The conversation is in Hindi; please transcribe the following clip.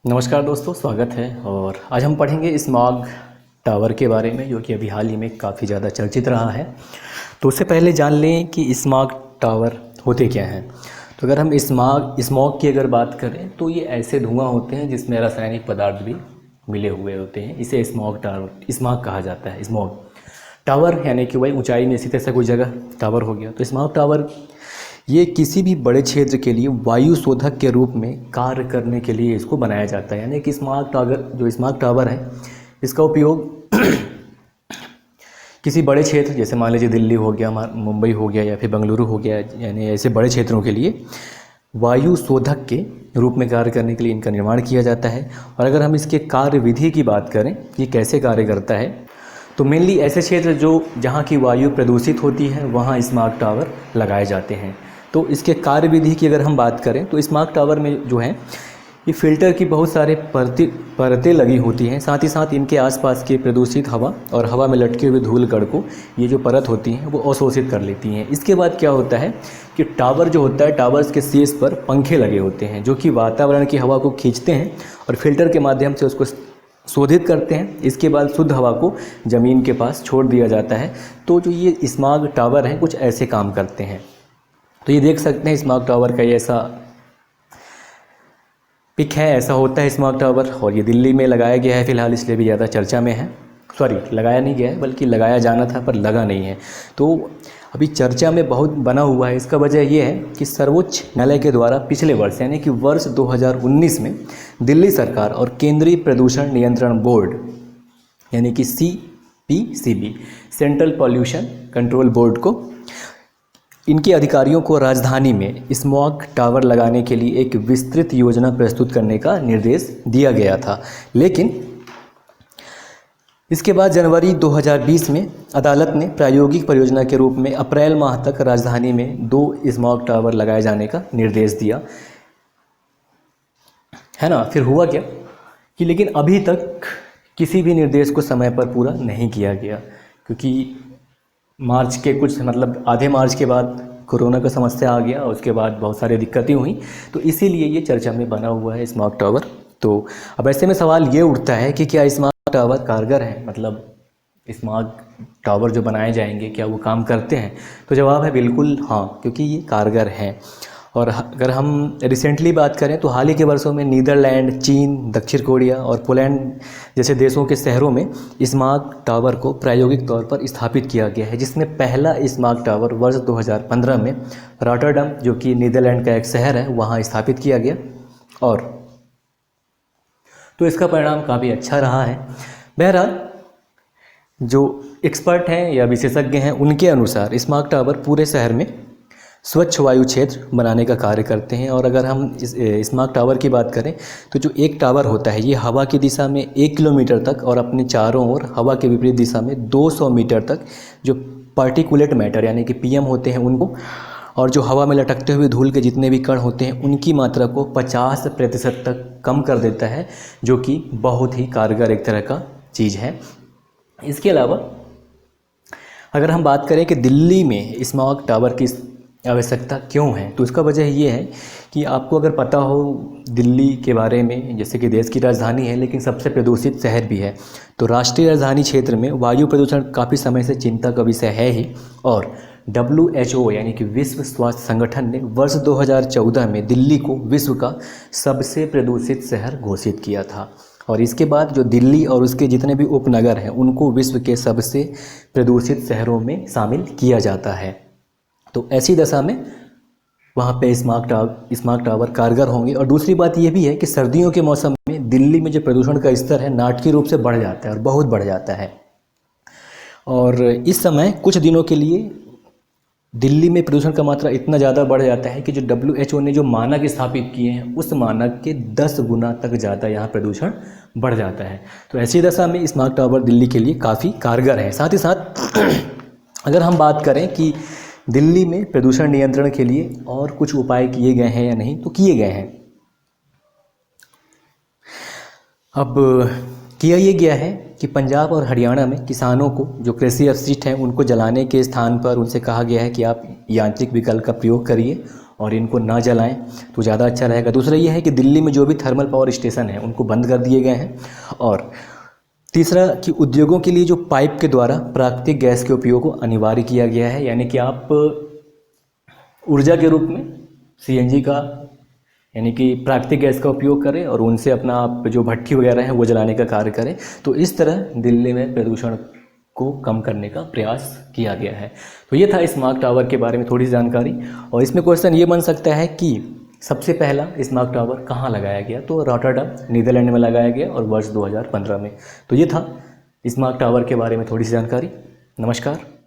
नमस्कार दोस्तों, स्वागत है। और आज हम पढ़ेंगे स्मॉग टावर के बारे में, जो कि अभी हाल ही में काफ़ी ज़्यादा चर्चित रहा है। तो उससे पहले जान लें कि स्मॉग टावर होते क्या हैं। तो अगर हम स्मॉग की अगर बात करें तो ये ऐसे धुआं होते हैं जिसमें रासायनिक पदार्थ भी मिले हुए होते हैं। इसे स्मॉग कहा जाता है। स्मॉग टावर यानी कि वही ऊंचाई में स्थित ऐसा कोई जगह टावर हो गया। तो स्मॉग टावर ये किसी भी बड़े क्षेत्र के लिए वायु शोधक के रूप में कार्य करने के लिए इसको बनाया जाता है। यानी कि स्मॉग टावर है, इसका उपयोग किसी बड़े क्षेत्र जैसे मान लीजिए दिल्ली हो गया, मुंबई हो गया या फिर बेंगलुरु हो गया, यानी ऐसे बड़े क्षेत्रों के लिए वायु शोधक के रूप में कार्य करने के लिए इनका निर्माण किया जाता है। और अगर हम इसके कार्य विधि की बात करें, ये कैसे कार्य करता है, तो मेनली ऐसे क्षेत्र जहाँ की वायु प्रदूषित होती है वहाँ स्मॉग टावर लगाए जाते हैं। तो इसके कार्य विधि की अगर हम बात करें तो स्मॉग टावर में जो है ये फिल्टर की बहुत सारे परतें लगी होती हैं। साथ ही साथ इनके आसपास के प्रदूषित हवा और हवा में लटके हुए धूल कण को ये जो परत होती हैं वो अवशोषित कर लेती हैं। इसके बाद क्या होता है कि टावर जो होता है, टावर्स के शीर्ष पर पंखे लगे होते हैं जो कि वातावरण की हवा को खींचते हैं और फिल्टर के माध्यम से उसको शोधित करते हैं। इसके बाद शुद्ध हवा को ज़मीन के पास छोड़ दिया जाता है। तो जो ये स्मॉग टावर हैं कुछ ऐसे काम करते हैं। तो ये देख सकते हैं स्मॉग टावर का ये ऐसा पिक है, ऐसा होता है स्मॉग टावर। और ये दिल्ली में लगाया गया है फिलहाल, इसलिए भी ज़्यादा चर्चा में है। लगाया नहीं गया है बल्कि लगाया जाना था पर लगा नहीं है। तो अभी चर्चा में बहुत बना हुआ है। इसका वजह ये है कि सर्वोच्च न्यायालय के द्वारा पिछले वर्ष यानी कि वर्ष 2019 में दिल्ली सरकार और केंद्रीय प्रदूषण नियंत्रण बोर्ड यानी कि CPCB central pollution control board को इनके अधिकारियों को राजधानी में स्मॉग टावर लगाने के लिए एक विस्तृत योजना प्रस्तुत करने का निर्देश दिया गया था। लेकिन इसके बाद जनवरी 2020 में अदालत ने प्रायोगिक परियोजना के रूप में अप्रैल माह तक राजधानी में 2 स्मॉग टावर लगाए जाने का निर्देश दिया, है ना। फिर हुआ क्या कि लेकिन अभी तक किसी भी निर्देश को समय पर पूरा नहीं किया गया, क्योंकि मार्च के आधे मार्च के बाद कोरोना का समस्या आ गया और उसके बाद बहुत सारी दिक्कतें हुई। तो इसीलिए ये चर्चा में बना हुआ है स्मॉग टावर। तो अब ऐसे में सवाल ये उठता है कि क्या स्मॉग टावर कारगर है, स्मॉग टावर जो बनाए जाएंगे क्या वो काम करते हैं। तो जवाब है बिल्कुल हाँ, क्योंकि ये कारगर हैं। और अगर हम रिसेंटली बात करें तो हाल ही के वर्षों में नीदरलैंड, चीन, दक्षिण कोरिया और पोलैंड जैसे देशों के शहरों में स्मॉग टावर को प्रायोगिक तौर पर स्थापित किया गया है, जिसमें पहला स्मॉग टावर वर्ष 2015 में रॉटरडम जो कि नीदरलैंड का एक शहर है वहाँ स्थापित किया गया। और तो इसका परिणाम काफ़ी अच्छा रहा है। बहरहाल जो एक्सपर्ट हैं या विशेषज्ञ हैं उनके अनुसार स्मॉग टावर पूरे शहर में स्वच्छ वायु क्षेत्र बनाने का कार्य करते हैं। और अगर हम इस स्मॉग टावर की बात करें तो जो एक टावर होता है ये हवा की दिशा में 1 किलोमीटर तक और अपने चारों ओर हवा के विपरीत दिशा में 200 मीटर तक जो पार्टिकुलेट मैटर यानी कि PM होते हैं उनको, और जो हवा में लटकते हुए धूल के जितने भी कण होते हैं उनकी मात्रा को 50% तक कम कर देता है, जो कि बहुत ही कारगर एक तरह का चीज़ है। इसके अलावा अगर हम बात करें कि दिल्ली में स्मॉग टावर की आवश्यकता क्यों है, तो इसका वजह ये है कि आपको अगर पता हो दिल्ली के बारे में, जैसे कि देश की राजधानी है लेकिन सबसे प्रदूषित शहर भी है, तो राष्ट्रीय राजधानी क्षेत्र में वायु प्रदूषण काफ़ी समय से चिंता का विषय है ही। और WHO यानी कि विश्व स्वास्थ्य संगठन ने वर्ष 2014 में दिल्ली को विश्व का सबसे प्रदूषित शहर घोषित किया था। और इसके बाद जो दिल्ली और उसके जितने भी उपनगर हैं उनको विश्व के सबसे प्रदूषित शहरों में शामिल किया जाता है। तो ऐसी दशा में वहाँ पे स्मॉग टावर कारगर होंगे। और दूसरी बात ये भी है कि सर्दियों के मौसम में दिल्ली में जो प्रदूषण का स्तर है नाटकीय रूप से बढ़ जाता है और बहुत बढ़ जाता है। और इस समय कुछ दिनों के लिए दिल्ली में प्रदूषण का मात्रा इतना ज़्यादा बढ़ जाता है कि जो WHO ने जो मानक स्थापित किए हैं उस मानक के 10 गुना तक ज़्यादा यहाँ प्रदूषण बढ़ जाता है। तो ऐसी दशा में स्मॉग टावर दिल्ली के लिए काफ़ी कारगर है। साथ ही साथ अगर हम बात करें कि दिल्ली में प्रदूषण नियंत्रण के लिए और कुछ उपाय किए गए हैं या नहीं, तो किए गए हैं। अब किया ये गया है कि पंजाब और हरियाणा में किसानों को जो कृषि अपशिष्ट हैं उनको जलाने के स्थान पर उनसे कहा गया है कि आप यांत्रिक विकल्प का प्रयोग करिए और इनको ना जलाएं तो ज़्यादा अच्छा रहेगा। दूसरा ये है कि दिल्ली में जो भी थर्मल पावर स्टेशन है उनको बंद कर दिए गए हैं। और तीसरा कि उद्योगों के लिए जो पाइप के द्वारा प्राकृतिक गैस के उपयोग को अनिवार्य किया गया है, यानी कि आप ऊर्जा के रूप में सीएनजी का यानी कि प्राकृतिक गैस का उपयोग करें और उनसे अपना आप जो भट्ठी वगैरह है वो जलाने का कार्य करें। तो इस तरह दिल्ली में प्रदूषण को कम करने का प्रयास किया गया है। तो ये था स्मार्ट टावर के बारे में थोड़ी सी जानकारी। और इसमें क्वेश्चन ये बन सकता है कि सबसे पहला स्मार्ट टावर कहाँ लगाया गया, तो रॉटरडम नीदरलैंड में लगाया गया और वर्ष 2015 में। तो ये था स्मार्ट टावर के बारे में थोड़ी सी जानकारी। नमस्कार।